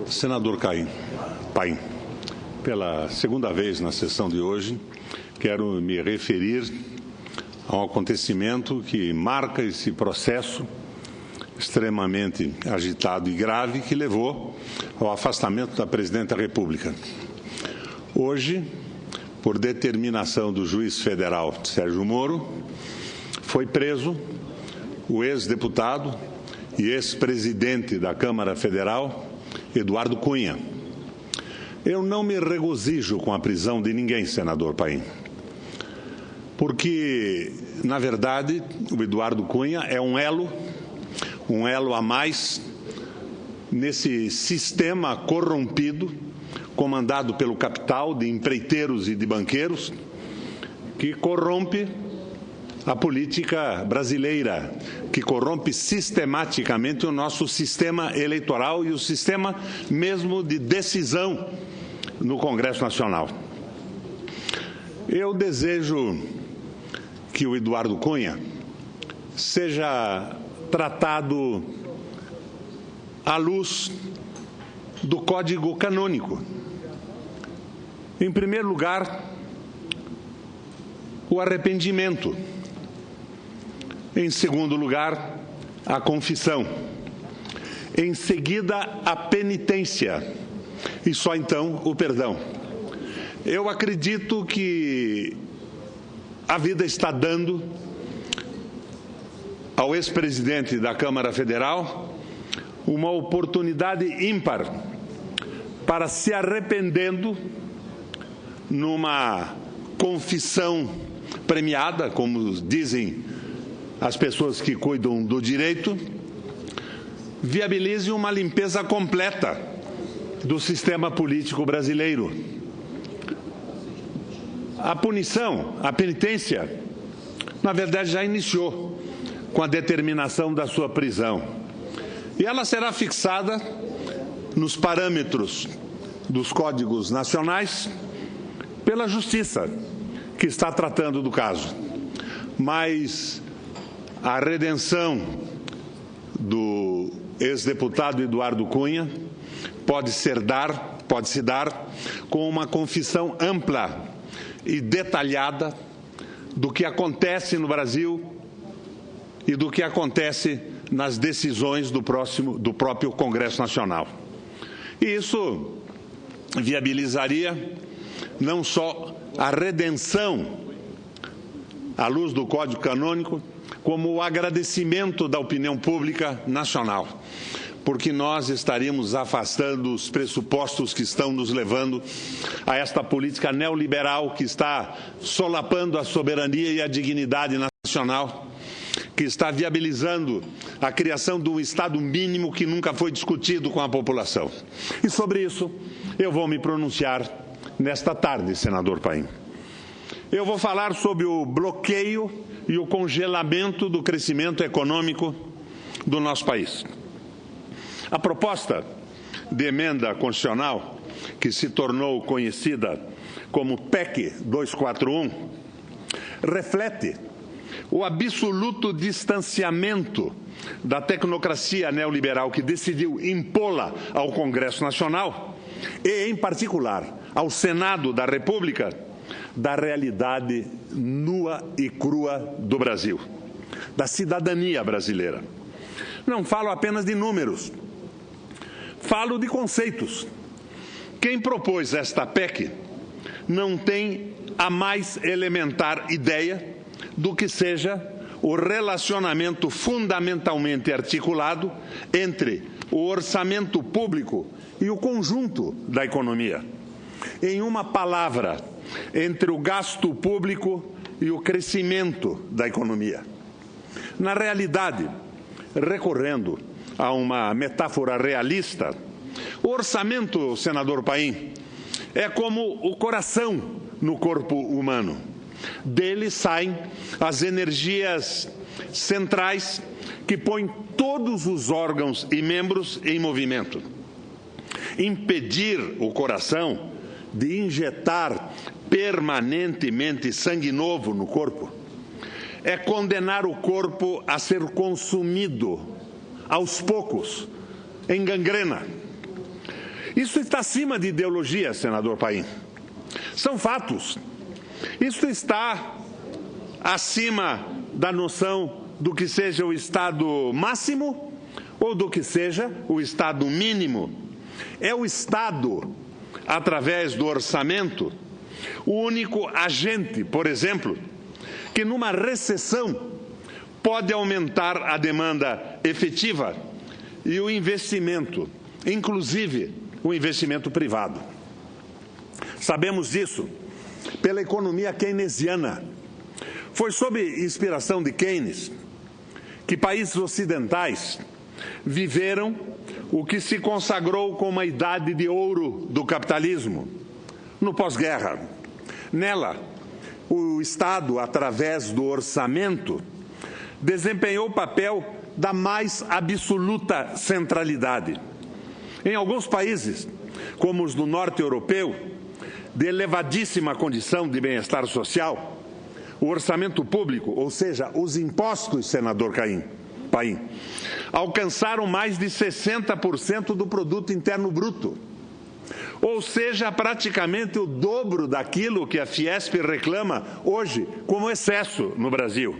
Senador Paim, pela segunda vez na sessão de hoje, quero me referir a um acontecimento que marca esse processo extremamente agitado e grave que levou ao afastamento da Presidente da República. Hoje, por determinação do juiz federal Sérgio Moro, foi preso o ex-deputado e ex-presidente da Câmara Federal, Eduardo Cunha. Eu não me regozijo com a prisão de ninguém, senador Paim, porque, na verdade, o Eduardo Cunha é um elo a mais nesse sistema corrompido, comandado pelo capital de empreiteiros e de banqueiros, que corrompe a política brasileira, que corrompe sistematicamente o nosso sistema eleitoral e o sistema mesmo de decisão no Congresso Nacional. Eu desejo que o Eduardo Cunha seja tratado à luz do Código Canônico. Em primeiro lugar, o arrependimento. Em segundo lugar, a confissão. Em seguida, a penitência. E só então o perdão. Eu acredito que a vida está dando ao ex-presidente da Câmara Federal uma oportunidade ímpar para, se arrependendo numa confissão premiada, como dizem as pessoas que cuidam do direito, viabilize uma limpeza completa do sistema político brasileiro. A punição, a penitência, na verdade já iniciou com a determinação da sua prisão. E ela será fixada nos parâmetros dos códigos nacionais pela Justiça, que está tratando do caso. Mas a redenção do ex-deputado Eduardo Cunha pode se dar com uma confissão ampla e detalhada do que acontece no Brasil e do que acontece nas decisões do próprio Congresso Nacional. E isso viabilizaria não só a redenção à luz do Código Canônico, como o agradecimento da opinião pública nacional, porque nós estaríamos afastando os pressupostos que estão nos levando a esta política neoliberal que está solapando a soberania e a dignidade nacional, que está viabilizando a criação de um Estado mínimo que nunca foi discutido com a população. E sobre isso eu vou me pronunciar nesta tarde, senador Paim. Eu vou falar sobre o bloqueio e o congelamento do crescimento econômico do nosso país. A proposta de emenda constitucional, que se tornou conhecida como PEC 241, reflete o absoluto distanciamento da tecnocracia neoliberal que decidiu impô-la ao Congresso Nacional e, em particular, ao Senado da República, da realidade nua e crua do Brasil, da cidadania brasileira. Não falo apenas de números, falo de conceitos. Quem propôs esta PEC não tem a mais elementar ideia do que seja o relacionamento fundamentalmente articulado entre o orçamento público e o conjunto da economia. Em uma palavra, entre o gasto público e o crescimento da economia. Na realidade, recorrendo a uma metáfora realista, o orçamento, senador Paim, é como o coração no corpo humano. Dele saem as energias centrais que põem todos os órgãos e membros em movimento. Impedir o coração de injetar permanentemente sangue novo no corpo é condenar o corpo a ser consumido aos poucos, em gangrena. Isso está acima de ideologia, senador Paim. São fatos. Isso está acima da noção do que seja o Estado máximo ou do que seja o Estado mínimo. É o Estado, através do orçamento, o único agente, por exemplo, que numa recessão pode aumentar a demanda efetiva e o investimento, inclusive o investimento privado. Sabemos disso pela economia keynesiana. Foi sob inspiração de Keynes que países ocidentais viveram o que se consagrou como a idade de ouro do capitalismo, no pós-guerra. Nela, o Estado, através do orçamento, desempenhou o papel da mais absoluta centralidade. Em alguns países, como os do norte europeu, de elevadíssima condição de bem-estar social, o orçamento público, ou seja, os impostos, senador Paim, alcançaram mais de 60% do produto interno bruto, ou seja, praticamente o dobro daquilo que a Fiesp reclama hoje como excesso no Brasil.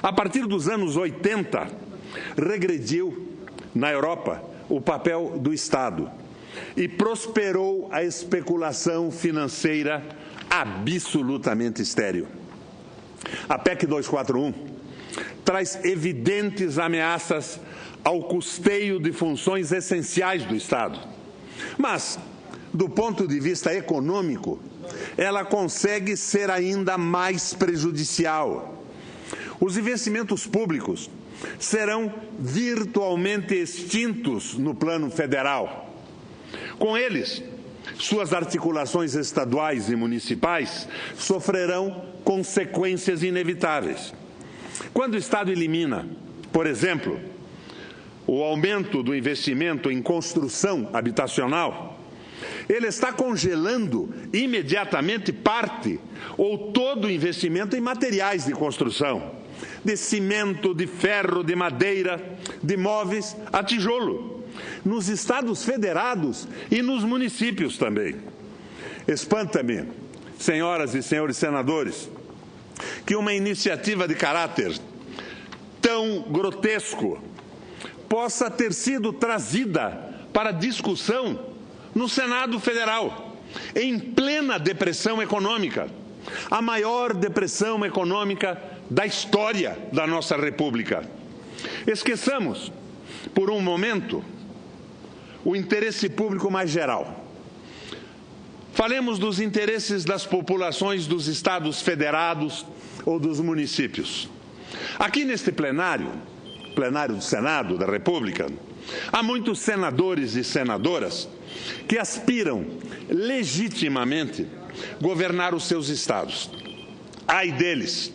A partir dos anos 80, regrediu na Europa o papel do Estado e prosperou a especulação financeira absolutamente estéril. A PEC 241 traz evidentes ameaças ao custeio de funções essenciais do Estado. Mas, do ponto de vista econômico, ela consegue ser ainda mais prejudicial. Os investimentos públicos serão virtualmente extintos no plano federal. Com eles, suas articulações estaduais e municipais sofrerão consequências inevitáveis. Quando o Estado elimina, por exemplo, o aumento do investimento em construção habitacional, ele está congelando imediatamente parte ou todo o investimento em materiais de construção, de cimento, de ferro, de madeira, de móveis a tijolo, nos estados federados e nos municípios também. Espanta-me, senhoras e senhores senadores, que uma iniciativa de caráter tão grotesco possa ter sido trazida para discussão no Senado Federal, em plena depressão econômica, a maior depressão econômica da história da nossa República. Esqueçamos, por um momento, o interesse público mais geral. Falemos dos interesses das populações dos estados federados ou dos municípios. Aqui neste plenário do Senado da República, há muitos senadores e senadoras que aspiram legitimamente governar os seus estados. Ai deles,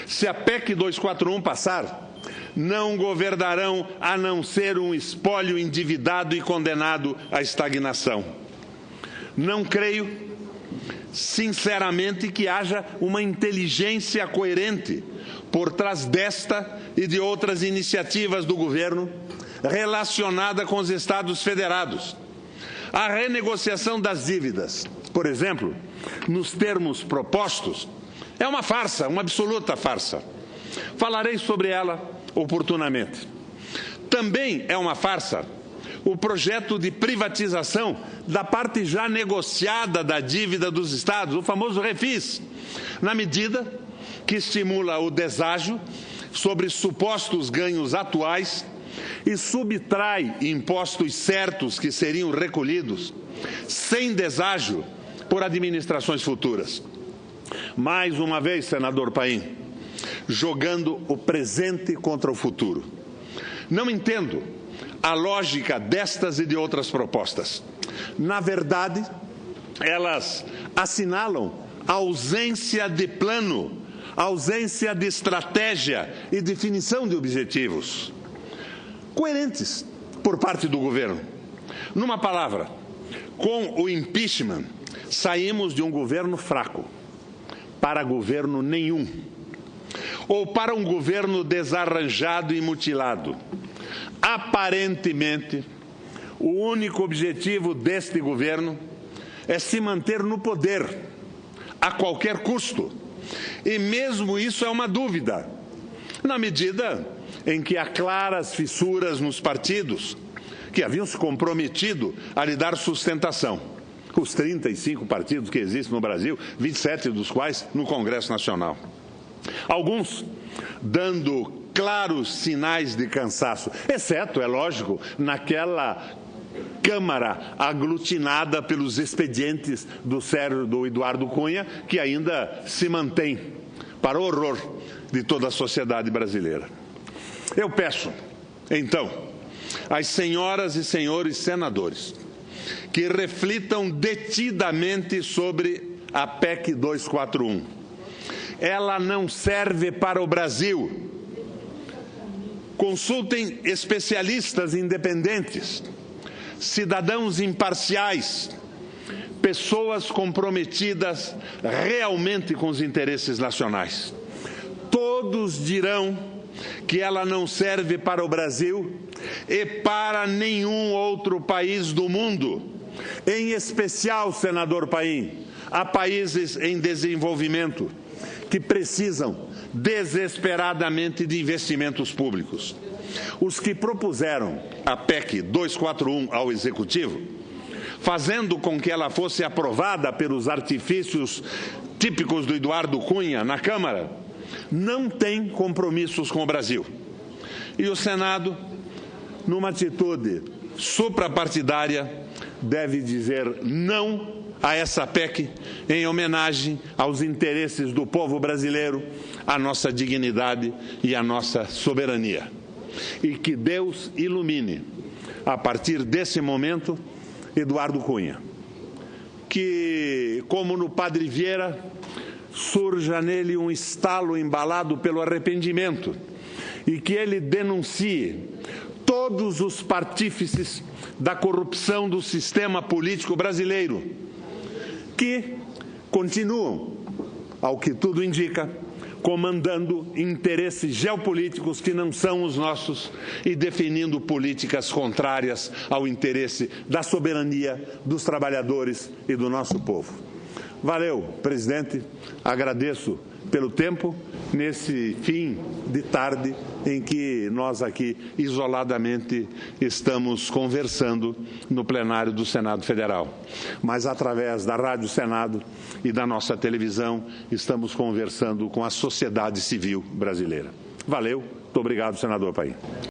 se a PEC 241 passar, não governarão a não ser um espólio endividado e condenado à estagnação. Não creio, sinceramente, que haja uma inteligência coerente por trás desta e de outras iniciativas do governo relacionada com os estados federados. A renegociação das dívidas, por exemplo, nos termos propostos, é uma farsa, uma absoluta farsa. Falarei sobre ela oportunamente. Também é uma farsa o projeto de privatização da parte já negociada da dívida dos estados, o famoso refis, na medida que estimula o deságio sobre supostos ganhos atuais e subtrai impostos certos que seriam recolhidos sem deságio por administrações futuras. Mais uma vez, senador Paim, jogando o presente contra o futuro. Não entendo a lógica destas e de outras propostas. Na verdade, elas assinalam a ausência de plano, a ausência de estratégia e definição de objetivos coerentes por parte do governo. Numa palavra, com o impeachment, saímos de um governo fraco para governo nenhum, ou para um governo desarranjado e mutilado. Aparentemente, O único objetivo deste governo é se manter no poder, a qualquer custo. E mesmo isso é uma dúvida, na medida em que há claras fissuras nos partidos que haviam se comprometido a lhe dar sustentação. Os 35 partidos que existem no Brasil, 27 dos quais no Congresso Nacional. Alguns dando claros sinais de cansaço, exceto, é lógico, naquela Câmara aglutinada pelos expedientes do Eduardo Cunha, que ainda se mantém, para o horror de toda a sociedade brasileira. Eu peço, então, às senhoras e senhores senadores que reflitam detidamente sobre a PEC 241. Ela não serve para o Brasil. Consultem especialistas independentes, cidadãos imparciais, pessoas comprometidas realmente com os interesses nacionais. Todos dirão que ela não serve para o Brasil e para nenhum outro país do mundo, em especial, senador Paim, a países em desenvolvimento que precisam desesperadamente de investimentos públicos. Os que propuseram a PEC 241 ao Executivo, fazendo com que ela fosse aprovada pelos artifícios típicos do Eduardo Cunha na Câmara, não têm compromissos com o Brasil. E o Senado, numa atitude suprapartidária, deve dizer não a essa PEC em homenagem aos interesses do povo brasileiro, à nossa dignidade e à nossa soberania. E que Deus ilumine, a partir desse momento, Eduardo Cunha. Que, como no Padre Vieira, surja nele um estalo embalado pelo arrependimento e que ele denuncie todos os partífices da corrupção do sistema político brasileiro, que continuam, ao que tudo indica, comandando interesses geopolíticos que não são os nossos e definindo políticas contrárias ao interesse da soberania, dos trabalhadores e do nosso povo. Valeu, presidente. Agradeço pelo tempo nesse fim de tarde em que nós aqui isoladamente estamos conversando no plenário do Senado Federal. Mas através da Rádio Senado e da nossa televisão estamos conversando com a sociedade civil brasileira. Valeu, muito obrigado, senador Paim.